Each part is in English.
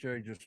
Jay, just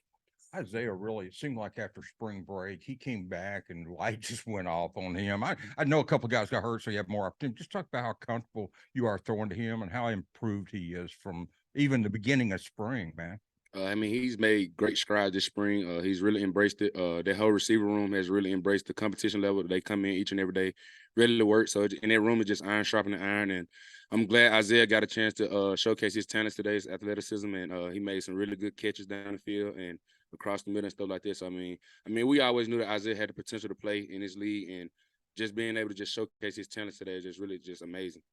Isaiah really, it seemed like after spring break, he came back and light just went off on him. I know a couple of guys got hurt, so you have more opportunity. Just talk about how comfortable you are throwing to him and how improved he is from even the beginning of spring, man. I mean, he's made great strides this spring. He's really embraced it. That whole receiver room has really embraced the competition level. They come in each and every day, ready to work. So in that room is just iron sharpening iron. And I'm glad Isaiah got a chance to showcase his talents today, his athleticism, and he made some really good catches down the field and across the middle and stuff like this. So, we always knew that Isaiah had the potential to play in this league, and just being able to just showcase his talents today is just really just amazing.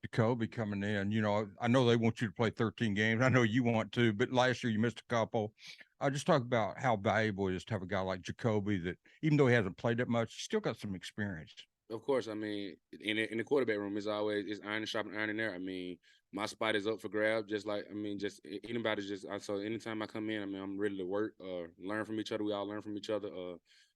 Jacoby coming in. I know they want you to play 13 games. I know you want to, but last year you missed a couple. I just talk about how valuable it is to have a guy like Jacoby that, even though he hasn't played that much, he's still got some experience. Of course, in the quarterback room is always it's iron and sharpening iron in there. My spot is up for grab. Just like just anybody. So anytime I come in, I'm ready to work, learn from each other. We all learn from each other.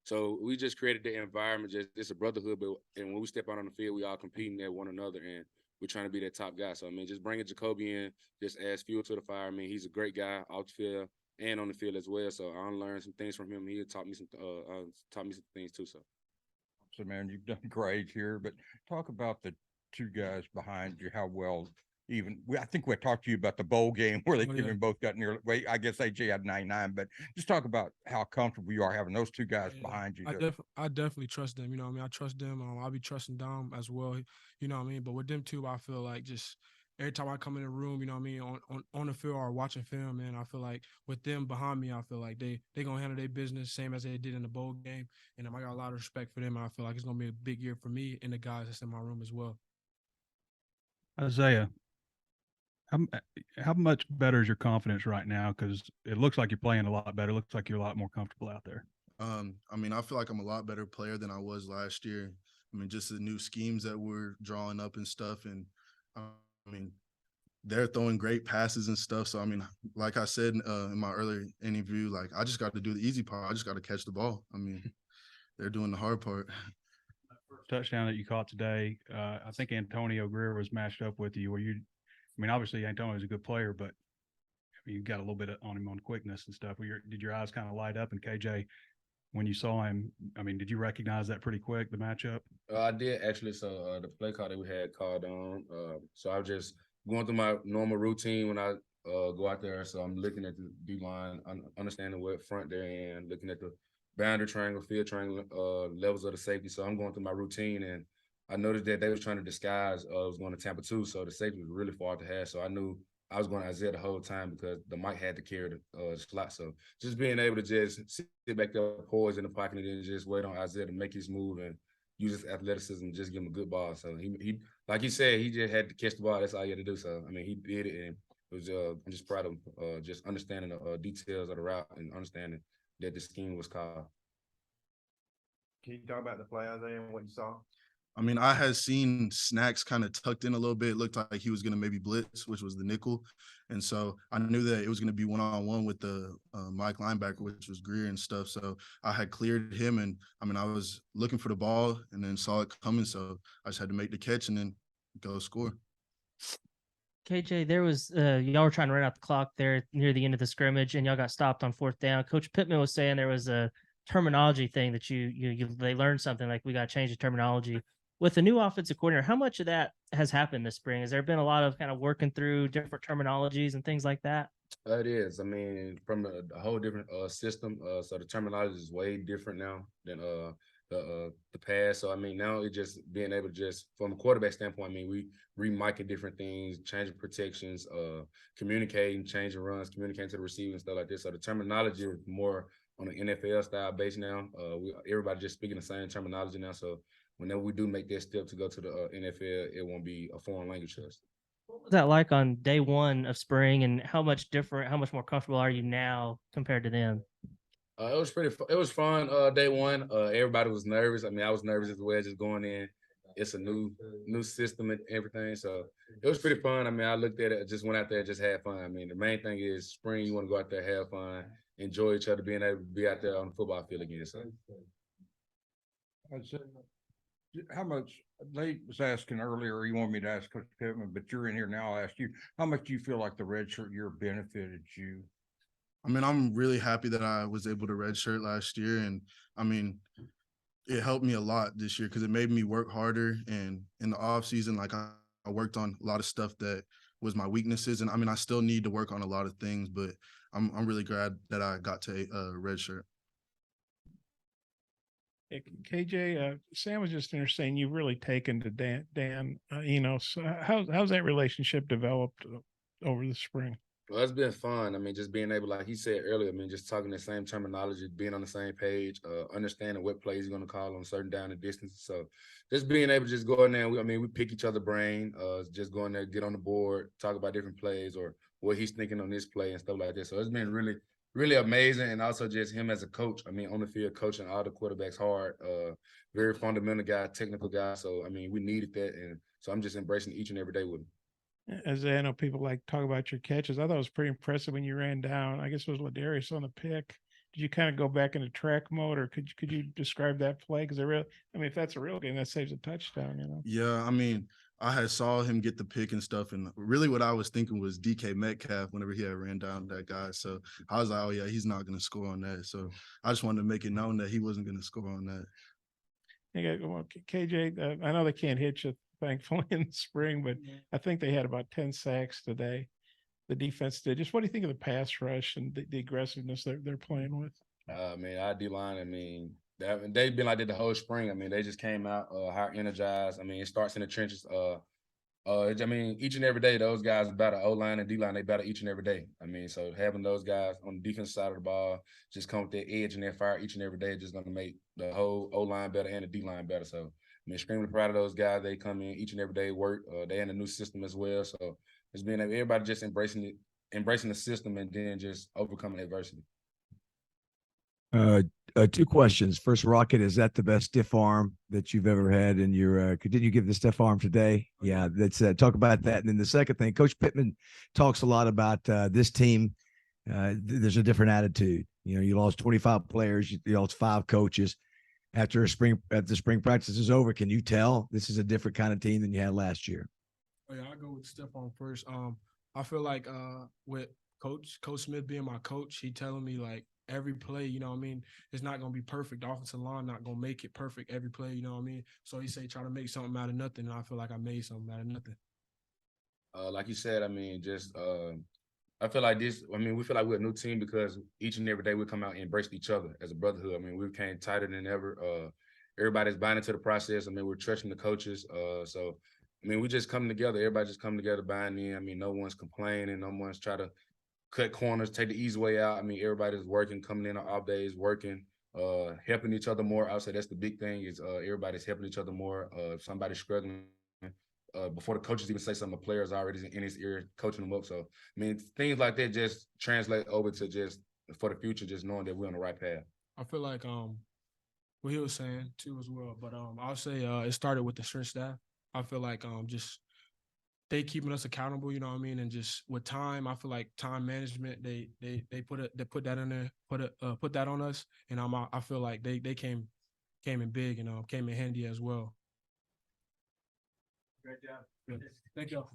So we just created the environment. Just it's a brotherhood, and when we step out on the field, we all competing at one another, and we're trying to be that top guy. So just bringing Jacoby in just adds fuel to the fire. He's a great guy off the field and on the field as well. So I learned some things from him. He taught me some things too. So, man, you've done great here, but talk about the two guys behind you, how well I think we talked to you about the bowl game where they both got near. Wait, I guess AJ had 99, but just talk about how comfortable you are having those two guys behind you. I definitely trust them. I trust them. I'll be trusting Dom as well. But with them two, I feel like just every time I come in the room, on the field or watching film, man, I feel like with them behind me, I feel like they gonna handle their business same as they did in the bowl game. And I got a lot of respect for them. And I feel like it's gonna be a big year for me and the guys that's in my room as well. Isaiah, how much better is your confidence right now? Because it looks like you're playing a lot better. It looks like you're a lot more comfortable out there. I feel like I'm a lot better player than I was last year. Just the new schemes that we're drawing up and stuff. And they're throwing great passes and stuff. So, like I said in my earlier interview, like I just got to do the easy part. I just got to catch the ball. They're doing the hard part. Touchdown that you caught today, I think Antonio Greer was matched up with you. Obviously Antonio's a good player, but you got a little bit on him on quickness and stuff. Did your eyes kind of light up? And KJ, when you saw him, did you recognize that pretty quick, the matchup? I did actually. So the play call that we had called on. So I was just going through my normal routine when I go out there. So I'm looking at the D line, understanding what front they're in, looking at the boundary triangle, field triangle, levels of the safety. So I'm going through my routine, and I noticed that they was trying to disguise I was going to Tampa 2, so the safety was really far to have. So I knew I was going to Isaiah the whole time because the Mike had to carry the slot. So just being able to just sit back there, poise in the pocket, and then just wait on Isaiah to make his move and use his athleticism and just give him a good ball. So he like he said, he just had to catch the ball. That's all he had to do. So, he did it, and it was I'm just proud of him, just understanding the details of the route and understanding that the scheme was called. Can you talk about the play, Isaiah, and what you saw? I had seen Snacks kind of tucked in a little bit. It looked like he was going to maybe blitz, which was the nickel. And so I knew that it was going to be one-on-one with the Mike linebacker, which was Greer and stuff. So I had cleared him, and I was looking for the ball and then saw it coming. So I just had to make the catch and then go score. KJ, there was y'all were trying to run out the clock there near the end of the scrimmage, and y'all got stopped on 4th down. Coach Pittman was saying there was a terminology thing that they learned something, like we got to change the terminology. With the new offensive coordinator, how much of that has happened this spring? Has there been a lot of kind of working through different terminologies and things like that? It is. From a whole different system. So the terminology is way different now than the past. So now it's just being able to just from a quarterback standpoint. We remiking different things, changing protections, communicating, changing runs, communicating to the receiver and stuff like this. So the terminology is more on an NFL style base now. Everybody just speaking the same terminology now. So whenever we do make that step to go to the NFL, it won't be a foreign language to us. What was that like on day one of spring, and how much more comfortable are you now compared to then? It was it was fun. Day one, everybody was nervous. I was nervous as well, just going in. It's a new system and everything, so it was pretty fun. I looked at it, just went out there, just had fun. The main thing is spring. You want to go out there, have fun, enjoy each other, being able to be out there on the football field again. So. How much Nate was asking earlier, you want me to ask Coach Pittman, but you're in here now. I'll ask you, how much do you feel like the redshirt year benefited you? I mean, I'm really happy that I was able to redshirt last year, and I mean, it helped me a lot this year because it made me work harder. And in the off season, like I worked on a lot of stuff that was my weaknesses, and I mean, I still need to work on a lot of things, but I'm really glad that I got to redshirt. KJ, Sam was just there saying you've really taken to Dan, so how's that relationship developed over the spring? Well, it's been fun. I mean, just being able, like he said earlier, I mean, just talking the same terminology, being on the same page, understanding what plays he's going to call on certain down and distances. So just being able to just go in there, we pick each other brain, just go in there, get on the board, talk about different plays or what he's thinking on this play and stuff like that. So it's been really, really amazing. And also just him as a coach. I mean, on the field, coaching all the quarterbacks hard, very fundamental guy, technical guy. So, I mean, we needed that. And so I'm just embracing each and every day with him. As I know people like talk about your catches, I thought it was pretty impressive when you ran down. I guess it was Ladarius on the pick. Did you kind of go back into track mode, or could you describe that play? Because if that's a real game, that saves a touchdown. Yeah, I mean, I had saw him get the pick and stuff, and really what I was thinking was DK Metcalf whenever he had ran down that guy. So I was like, oh yeah, he's not going to score on that. So I just wanted to make it known that he wasn't going to score on that. KJ, I know they can't hit you, thankfully, in the spring, but I think they had about 10 sacks today. The defense did. Just what do you think of the pass rush and the aggressiveness they're playing with? Our D-line, they've been like that the whole spring. I mean, they just came out high energized. I mean, it starts in the trenches. Each and every day, those guys battle O-line and D-line. They battle each and every day. I mean, so having those guys on the defense side of the ball just come with their edge and their fire each and every day is just going to make the whole O-line better and the D-line better. So, extremely proud of those guys. They come in each and every day, work. They're in a new system as well. So, it's been everybody just embracing the system and then just overcoming adversity. Two questions. First, Rocket, is that the best stiff arm that you've ever had in your did you give the stiff arm today? Yeah, let's talk about that. And then the second thing, Coach Pittman talks a lot about this team. There's a different attitude. You lost 25 players, you lost 5 coaches. After the spring practice is over, can you tell this is a different kind of team than you had last year? Oh, yeah, I'll go with stiff arm first. I feel like with Coach Smith being my coach, he telling me like every play, it's not gonna be perfect. The offensive line not gonna make it perfect every play, So he say try to make something out of nothing, and I feel like I made something out of nothing. Like you said, I feel like we feel like we're a new team because each and every day we come out and embrace each other as a brotherhood. We became tighter than ever. Everybody's buying into the process. We're trusting the coaches. We just come together. Everybody just come together, buying in. No one's complaining. No one's trying to cut corners, take the easy way out. Everybody's working, coming in on off days, working, helping each other more. I would say that's the big thing is everybody's helping each other more. If somebody's struggling, before the coaches even say something, the players are already in his ear coaching them up. So, things like that just translate over to just for the future, just knowing that we're on the right path. I feel like what he was saying too as well, but I'll say it started with the strength staff. I feel like just they keeping us accountable, and just with time, I feel like time management, they put that in there, put that on us, and I feel like they came in big and came in handy as well. Great job. Good. Thank you.